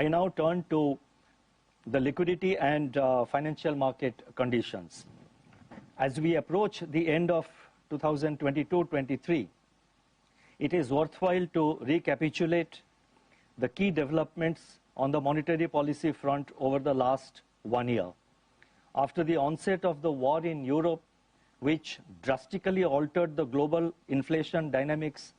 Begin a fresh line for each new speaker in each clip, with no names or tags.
I now turn to the liquidity and financial market conditions. As we approach the end of 2022-23, it is worthwhile to recapitulate the key developments on the monetary policy front over the last 1 year. After the onset of the war in Europe, which drastically altered the global inflation dynamics,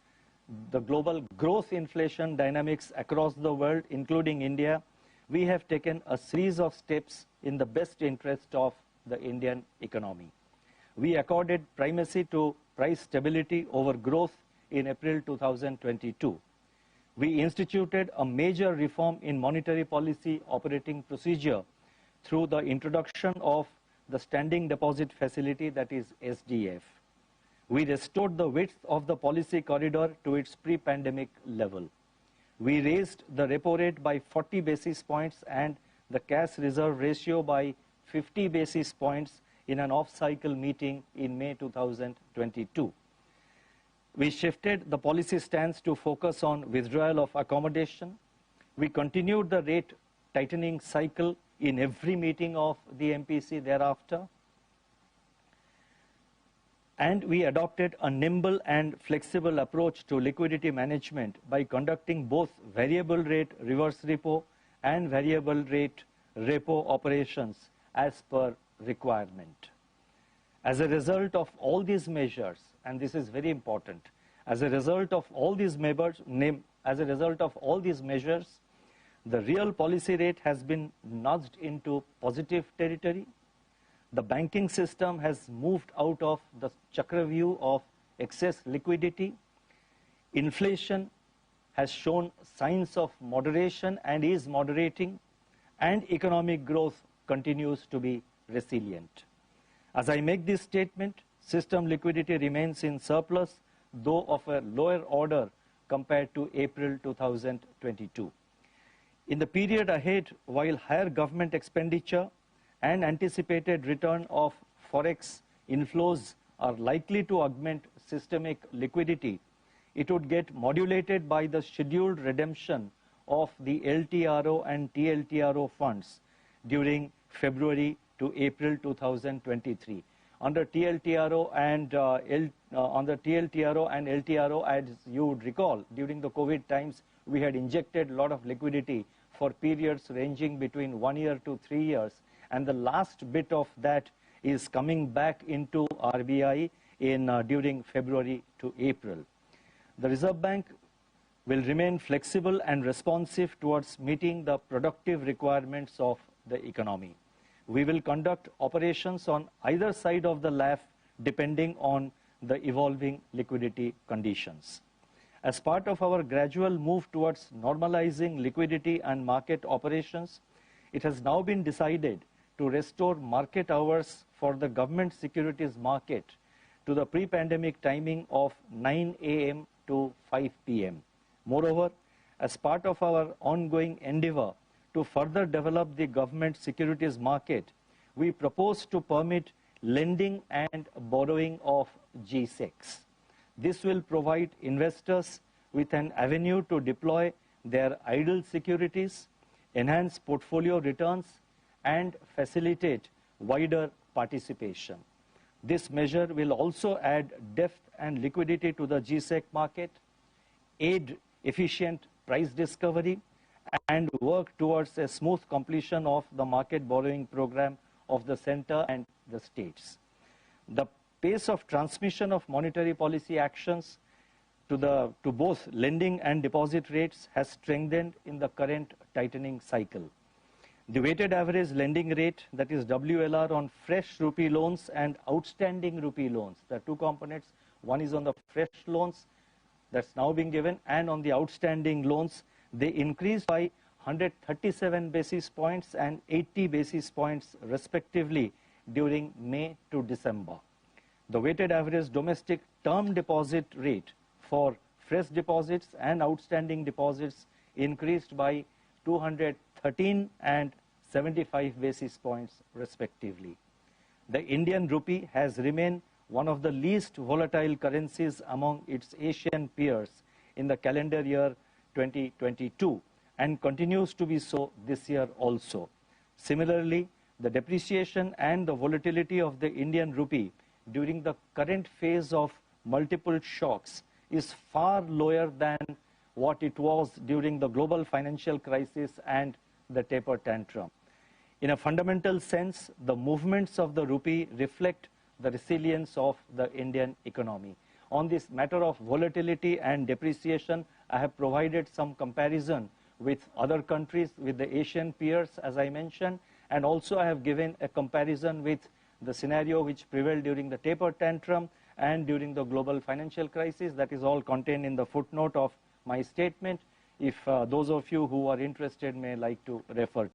the global growth inflation dynamics across the world, including India, we have taken a series of steps in the best interest of the Indian economy. We accorded primacy to price stability over growth in April 2022. We instituted a major reform in monetary policy operating procedure through the introduction of the Standing Deposit Facility, that is SDF. We restored the width of the policy corridor to its pre-pandemic level. We raised the repo rate by 40 basis points and the cash reserve ratio by 50 basis points in an off-cycle meeting in May 2022. We shifted the policy stance to focus on withdrawal of accommodation. We continued the rate tightening cycle in every meeting of the MPC thereafter. And we adopted a nimble and flexible approach to liquidity management by conducting both variable rate reverse repo and variable rate repo operations as per requirement. As a result of all these measures, and this is very important, as a result of all these measures, the real policy rate has been nudged into positive territory. The banking system has moved out of the chakra view of excess liquidity. Inflation has shown signs of moderation and is moderating, and economic growth continues to be resilient. As I make this statement, system liquidity remains in surplus, though of a lower order compared to April 2022. In the period ahead, while higher government expenditure and anticipated return of forex inflows are likely to augment systemic liquidity, it would get modulated by the scheduled redemption of the LTRO and TLTRO funds during February to April 2023. Under TLTRO and LTRO, as you would recall, during the COVID times, we had injected a lot of liquidity for periods ranging between 1 year to 3 years, and the last bit of that is coming back into RBI during February to April. The Reserve Bank will remain flexible and responsive towards meeting the productive requirements of the economy. We will conduct operations on either side of the LAF depending on the evolving liquidity conditions. As part of our gradual move towards normalizing liquidity and market operations, it has now been decided to restore market hours for the government securities market to the pre-pandemic timing of 9 a.m. to 5 p.m. Moreover, as part of our ongoing endeavor to further develop the government securities market, we propose to permit lending and borrowing of G-Secs. This will provide investors with an avenue to deploy their idle securities, enhance portfolio returns, and facilitate wider participation. This measure will also add depth and liquidity to the G-Sec market, aid efficient price discovery, and work towards a smooth completion of the market borrowing program of the center and the states. The pace of transmission of monetary policy actions to both lending and deposit rates has strengthened in the current tightening cycle. The weighted average lending rate, that is WLR, on fresh rupee loans and outstanding rupee loans. There are two components. One is on the fresh loans that's now being given, and on the outstanding loans, they increased by 137 basis points and 80 basis points respectively during May to December. The weighted average domestic term deposit rate for fresh deposits and outstanding deposits increased by 213 and 75 basis points respectively. The Indian rupee has remained one of the least volatile currencies among its Asian peers in the calendar year 2022, and continues to be so this year also. Similarly, the depreciation and the volatility of the Indian rupee during the current phase of multiple shocks is far lower than what it was during the global financial crisis and the taper tantrum. In a fundamental sense, the movements of the rupee reflect the resilience of the Indian economy. On this matter of volatility and depreciation, I have provided some comparison with other countries, with the Asian peers, as I mentioned, and also I have given a comparison with the scenario which prevailed during the taper tantrum and during the global financial crisis. That is all contained in the footnote of my statement. If those of you who are interested may like to refer